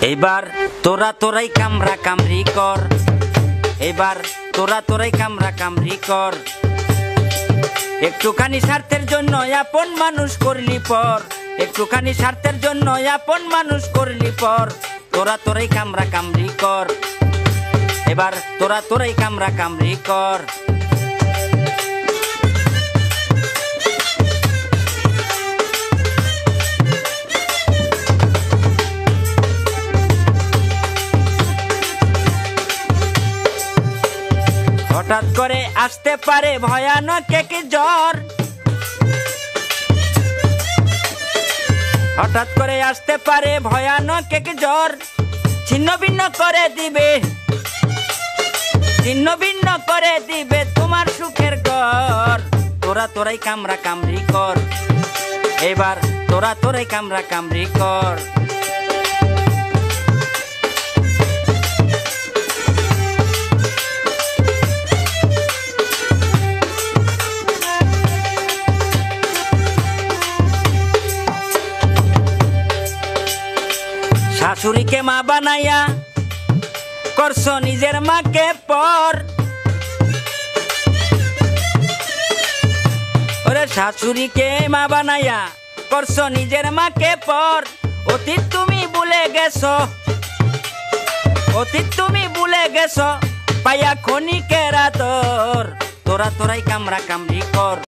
এইবার তোরাই কামরা কামরি কর, এইবার তোরাই কামরা কামরি কর। একটুখানি স্বার্থের জন্য আপন মানুষ করলি পর, একটুখানি স্বার্থের জন্য আপন মানুষ করলি পর। তোরাই কামরা কামরি কর, এবার তোরাই কামরা কামরি কর। হঠাৎ করে আসতে পারে ভয়ানক এক জ্বর, হঠাৎ করে আসতে পারে ভয়ানক এক জ্বর। ছিন্ন ভিন্ন করে দিবে, ছিন্ন ভিন্ন করে দিবে তোমার সুখের ঘর। তোরাই কামরা কামরি কর, এবার তোরাই কামরা কামরি কর। শাশুড়িকে মা বানাইয়া করছো নিজের মাকে পর, ওরে শাশুড়িকে মা বানাইয়া করছো নিজের মাকে পর। অতীত তুমি ভুলে গেছো, অতীত তুমি ভুলে গেছো পাইয়া ক্ষণিকের আদর। তোরাই কামরা কামরি কর।